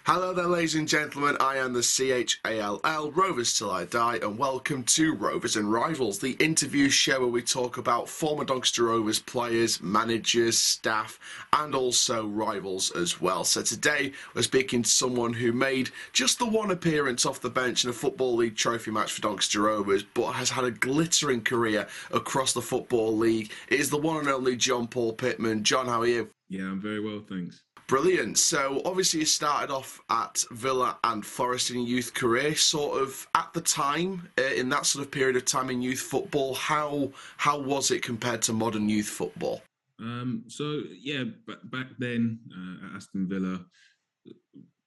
Hello there, ladies and gentlemen. I am the CHALL, Rovers Till I Die, and welcome to Rovers and Rivals, the interview show where we talk about former Doncaster Rovers players, managers, staff, and also rivals as well. So today we're speaking to someone who made just the one appearance off the bench in a Football League trophy match for Doncaster Rovers, but has had a glittering career across the Football League. It is the one and only Jon-Paul Pittman. John, how are you? Yeah, I'm very well, thanks. Brilliant. So obviously you started off at Villa and Forest in your youth career. Sort of at the time, in that sort of period of time in youth football, how was it compared to modern youth football? Back then at Aston Villa,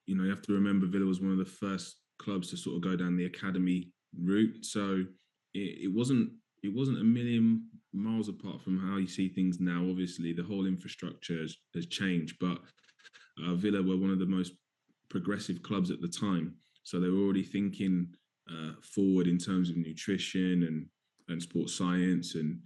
you have to remember Villa was one of the first clubs to sort of go down the academy route. So it wasn't a million miles apart from how you see things now. Obviously, the whole infrastructure has changed, but Villa were one of the most progressive clubs at the time. So they were already thinking forward in terms of nutrition and sports science and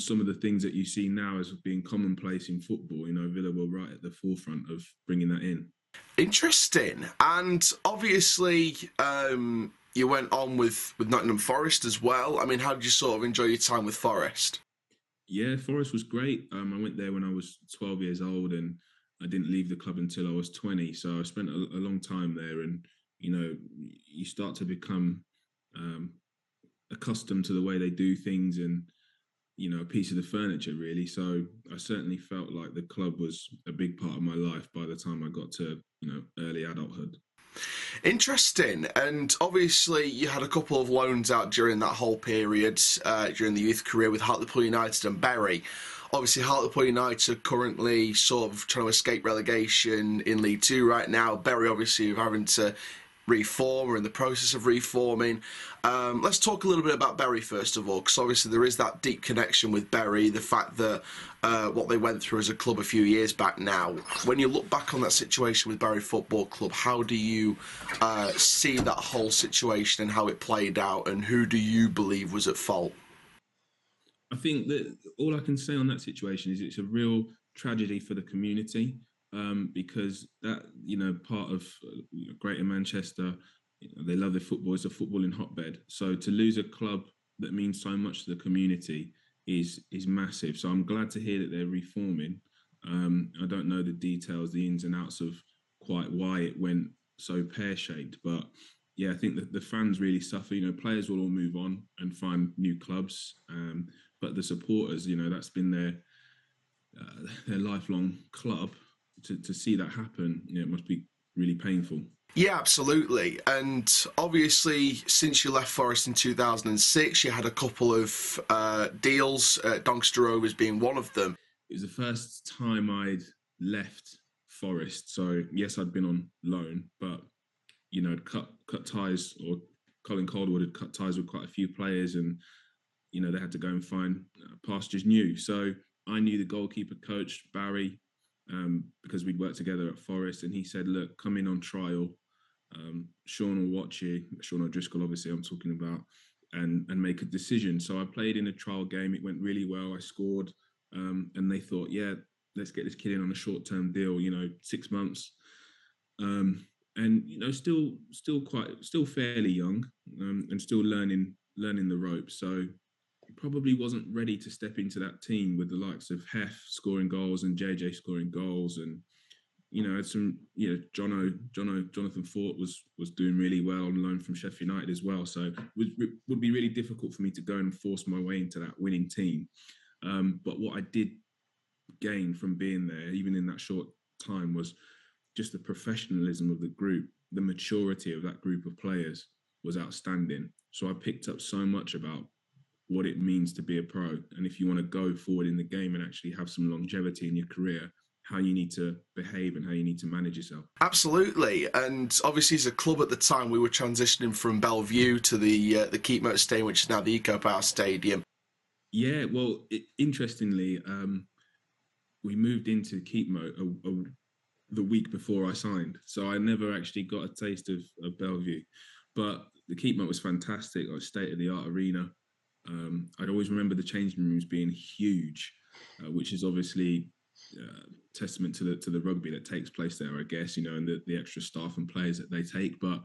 some of the things that you see now as being commonplace in football. Villa were right at the forefront of bringing that in. Interesting. And obviously, you went on with Nottingham Forest as well. I mean, how did you sort of enjoy your time with Forest? Yeah, Forest was great. I went there when I was 12 years old, and I didn't leave the club until I was 20. So I spent a long time there, and you start to become accustomed to the way they do things, and a piece of the furniture really. So I certainly felt like the club was a big part of my life by the time I got to early adulthood. Interesting. And obviously, you had a couple of loans out during that whole period, during the youth career with Hartlepool United and Bury. Obviously, Hartlepool United are currently sort of trying to escape relegation in League Two right now. Bury obviously are having to reform or in the process of reforming. Let's talk a little bit about Bury first of all, because obviously there is that deep connection with Bury, the fact that what they went through as a club a few years back now. When you look back on that situation with Bury Football Club, how do you see that whole situation and how it played out, and who do you believe was at fault? I think that all I can say on that situation is it's a real tragedy for the community, because that, part of Greater Manchester, they love their football. It's a footballing hotbed. So to lose a club that means so much to the community is massive. So I'm glad to hear that they're reforming. I don't know the details, the ins and outs of quite why it went so pear-shaped, but yeah, I think that the fans really suffer. Players will all move on and find new clubs, but the supporters, that's been their lifelong club. To see that happen, it must be really painful. Yeah, absolutely. And obviously, since you left Forest in 2006, you had a couple of deals, Doncaster Rovers being one of them. It was the first time I'd left Forest. So yes, I'd been on loan, but had cut ties, or Colin Calderwood had cut ties with quite a few players, and they had to go and find pastures new. So I knew the goalkeeper coach, Barry, because we'd worked together at Forest, and he said, look, come in on trial. Sean will watch you, Sean O'Driscoll, obviously I'm talking about, and make a decision. So I played in a trial game. It went really well. I scored, and they thought, yeah, let's get this kid in on a short-term deal, 6 months. And still fairly young, and still learning the ropes. So he probably wasn't ready to step into that team with the likes of Hef scoring goals and JJ scoring goals, and had some Jonathan Fort was doing really well on loan from Sheffield United as well. So it would be really difficult for me to go and force my way into that winning team. But what I did gain from being there, even in that short time, was just the professionalism of the group. The maturity of that group of players was outstanding. So I picked up so much about what it means to be a pro, and if you want to go forward in the game and actually have some longevity in your career, how you need to behave and how you need to manage yourself. Absolutely, and obviously as a club at the time, we were transitioning from Bellevue to the Keepmoat Stadium, which is now the Eco Power Stadium. Yeah, well, interestingly, we moved into Keepmoat the week before I signed, so I never actually got a taste of Bellevue. But the Keepmoat was fantastic, like state-of-the-art arena. I'd always remember the changing rooms being huge, which is obviously testament to the rugby that takes place there, I guess, and the extra staff and players that they take. But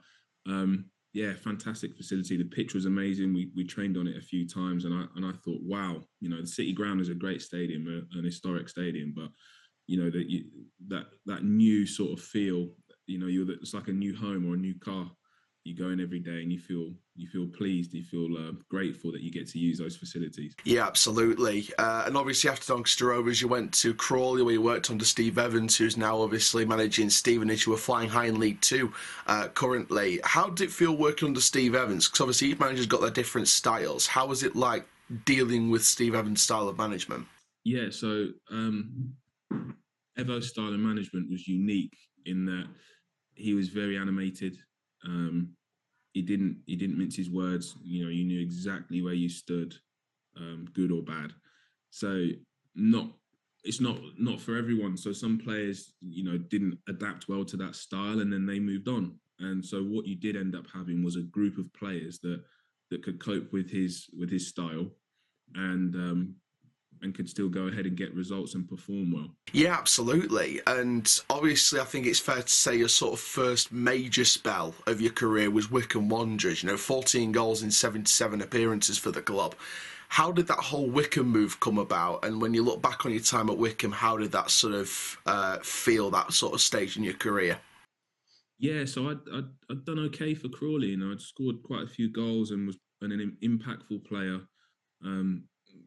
yeah, fantastic facility. The pitch was amazing. We trained on it a few times, and I thought, wow, the City Ground is a great stadium, an historic stadium, but that new sort of feel, it's like a new home or a new car. You go in every day and you feel pleased, you feel grateful that you get to use those facilities. Yeah, absolutely. And obviously after Doncaster Rovers, you went to Crawley, where you worked under Steve Evans, who's now obviously managing Stevenage, who are flying high in League Two currently. How did it feel working under Steve Evans? Because obviously each manager's got their different styles. How was it like dealing with Steve Evans' style of management? Yeah, so Evo's style of management was unique in that he was very animated. He didn't mince his words. You knew exactly where you stood, good or bad. So it's not for everyone. So some players, didn't adapt well to that style, and then they moved on. And so what you did end up having was a group of players that could cope with his style, and could still go ahead and get results and perform well. Yeah, absolutely. And obviously, I think it's fair to say your sort of first major spell of your career was Wycombe Wanderers, 14 goals in 77 appearances for the club. How did that whole Wycombe move come about? And when you look back on your time at Wycombe, how did that sort of feel, that sort of stage in your career? Yeah, so I'd done okay for Crawley. I'd scored quite a few goals and was an impactful player.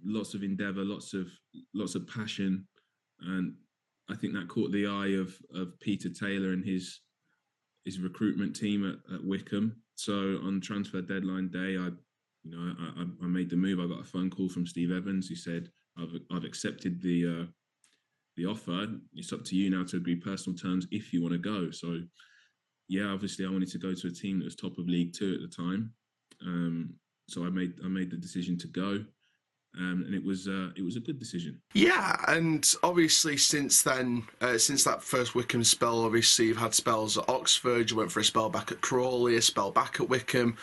Lots of endeavour, lots of passion, and I think that caught the eye of Peter Taylor and his recruitment team at Wycombe. So on transfer deadline day, I made the move. I got a phone call from Steve Evans who said, I've accepted the offer. It's up to you now to agree personal terms if you want to go. So yeah, obviously I wanted to go to a team that was top of League Two at the time. So I made the decision to go. And it was a good decision. Yeah, and obviously since then, since that first Wycombe spell, obviously you've had spells at Oxford, you went for a spell back at Crawley, a spell back at Wycombe.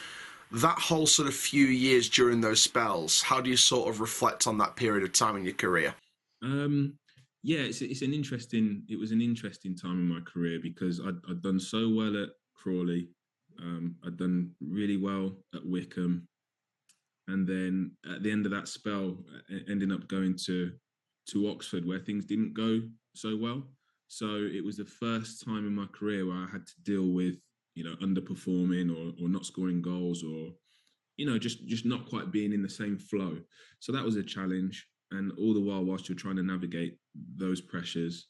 That whole sort of few years during those spells, how do you sort of reflect on that period of time in your career? Yeah, it was an interesting time in my career because I'd done so well at Crawley, I'd done really well at Wycombe, and then at the end of that spell, ending up going to Oxford, where things didn't go so well. So it was the first time in my career where I had to deal with underperforming or not scoring goals, or just not quite being in the same flow. So that was a challenge. And all the whilst you're trying to navigate those pressures,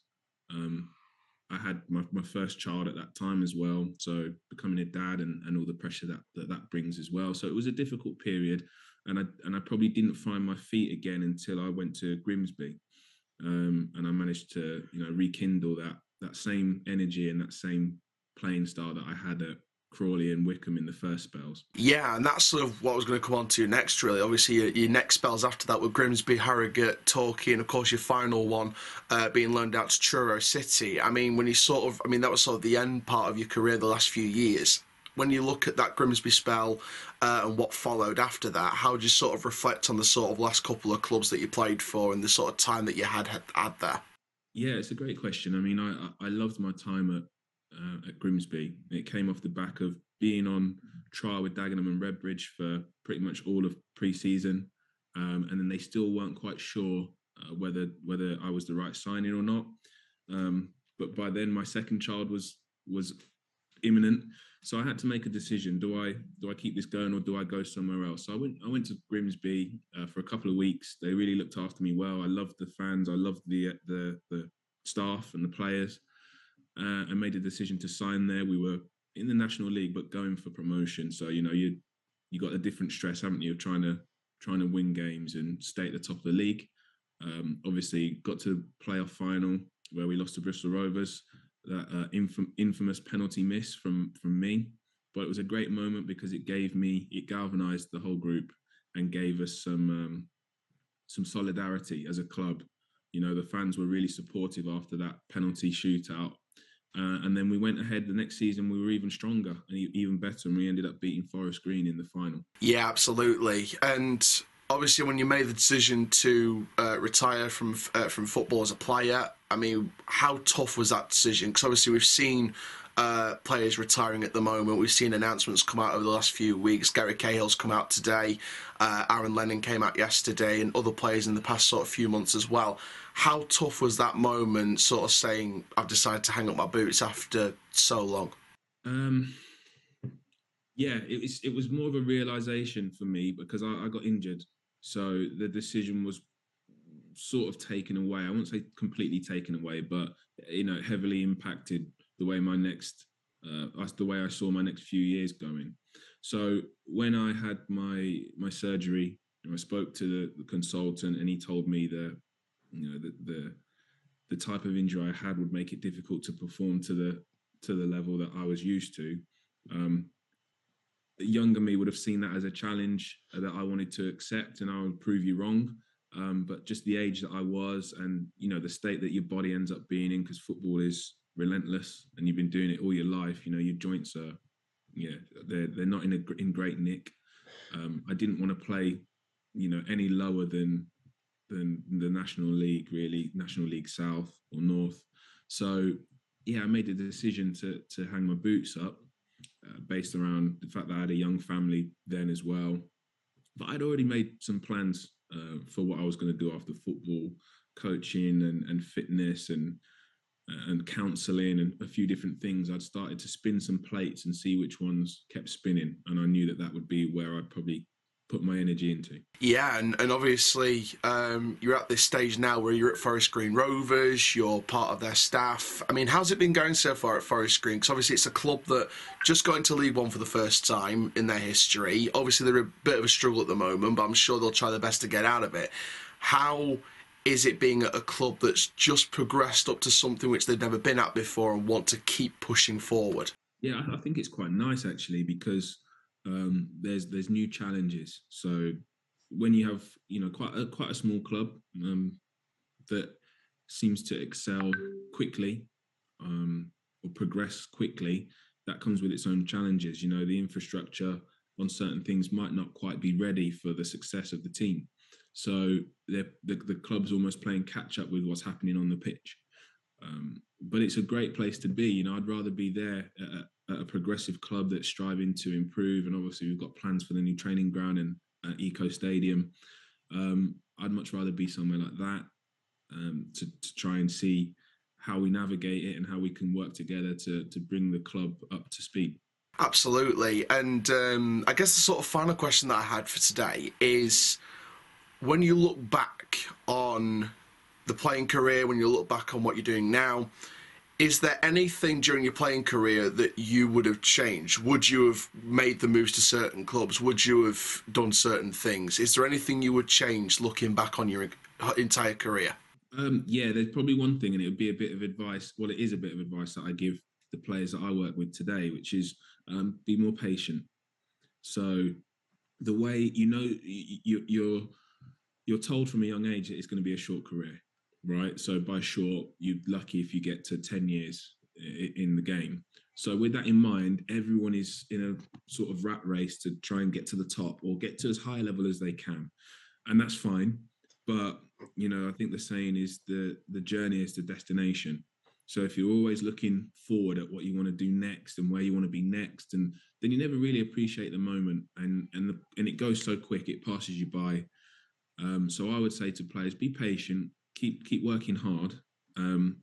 I had my first child at that time as well. So becoming a dad and all the pressure that brings as well. So it was a difficult period. And I probably didn't find my feet again until I went to Grimsby. And I managed to, rekindle that same energy and that same playing style that I had at Crawley and Wycombe in the first spells. Yeah, and that's sort of what I was going to come on to next, really. Obviously, your next spells after that were Grimsby, Harrogate, Torquay, and of course your final one being loaned out to Truro City. I mean, that was sort of the end part of your career, the last few years. When you look at that Grimsby spell and what followed after that, how do you sort of reflect on the sort of last couple of clubs that you played for and the sort of time that you had there? Yeah, it's a great question. I mean, I loved my time at Grimsby. It came off the back of being on trial with Dagenham and Redbridge for pretty much all of pre-season, and then they still weren't quite sure whether I was the right signing or not. But by then, my second child was imminent, so I had to make a decision. Do I keep this going or do I go somewhere else? So I went to Grimsby for a couple of weeks. They really looked after me well. I loved the fans. I loved the staff and the players. And made a decision to sign there. We were in the National League, but going for promotion. So you got a different stress, haven't you, of trying to win games and stay at the top of the league. Obviously, got to playoff final where we lost to Bristol Rovers. That infamous penalty miss from me, but it was a great moment because it galvanised the whole group and gave us some solidarity as a club. The fans were really supportive after that penalty shootout. And then we went ahead the next season. We were even stronger and even better, and we ended up beating Forest Green in the final. Yeah, absolutely. And obviously, when you made the decision to retire from football as a player, I mean, how tough was that decision? Because obviously we've seen players retiring at the moment. We've seen announcements come out over the last few weeks. Gary Cahill's come out today. Aaron Lennon came out yesterday, and other players in the past sort of few months as well. How tough was that moment, sort of saying, I've decided to hang up my boots after so long? Yeah, it was more of a realization for me because I got injured. So the decision was sort of taken away. I won't say completely taken away, but heavily impacted the way the way I saw my next few years going. So when I had my surgery, I spoke to the consultant, and he told me that the type of injury I had would make it difficult to perform to the level that I was used to. The younger me would have seen that as a challenge that I wanted to accept, and I would prove you wrong. But just the age that I was, and the state that your body ends up being in, because football is relentless, and you've been doing it all your life. Your joints are, they're not in great nick. I didn't want to play, any lower than the National League, really, National League South or North. So I made the decision to hang my boots up, based around the fact that I had a young family then as well. But I'd already made some plans for what I was going to do after football, coaching and fitness and counselling and a few different things. I'd started to spin some plates and see which ones kept spinning. And I knew that would be where I'd probably put my energy into. Yeah, and obviously you're at this stage now where you're at Forest Green Rovers, you're part of their staff. I mean, how's it been going so far at Forest Green? Because obviously it's a club that just got into League One for the first time in their history. Obviously they're a bit of a struggle at the moment, but I'm sure they'll try their best to get out of it. How is it being at a club that's just progressed up to something which they've never been at before and want to keep pushing forward? Yeah, I think it's quite nice actually, because there's new challenges. So when you have quite a small club that seems to excel quickly or progress quickly, that comes with its own challenges. The infrastructure on certain things might not quite be ready for the success of the team. So the club's almost playing catch up with what's happening on the pitch. But it's a great place to be. I'd rather be there at a progressive club that's striving to improve. And obviously we've got plans for the new training ground and Eco Stadium. I'd much rather be somewhere like that to try and see how we navigate it and how we can work together to bring the club up to speed. Absolutely. And I guess the sort of final question that I had for today is, when you look back on the playing career, when you look back on what you're doing now, is there anything during your playing career that you would have changed? Would you have made the moves to certain clubs? Would you have done certain things? Is there anything you would change looking back on your entire career? Yeah, there's probably one thing, and it would be a bit of advice. Well, it is a bit of advice that I give the players that I work with today, which is be more patient. So the way you're told from a young age that it's going to be a short career, right? So by short, you're lucky if you get to 10 years in the game. So with that in mind, everyone is in a sort of rat race to try and get to the top or get to as high a level as they can. And that's fine. But, I think the saying is the journey is the destination. So if you're always looking forward at what you want to do next and where you want to be next, and then you never really appreciate the moment, and it goes so quick, it passes you by. So I would say to players, be patient, keep working hard, and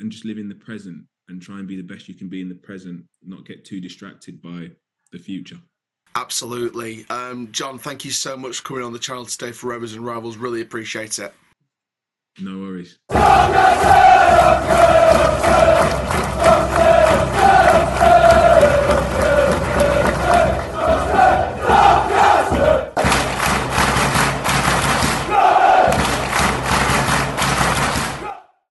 just live in the present and try and be the best you can be in the present, not get too distracted by the future. Absolutely. John, thank you so much for coming on the channel today for Rovers and Rivals. Really appreciate it. No worries.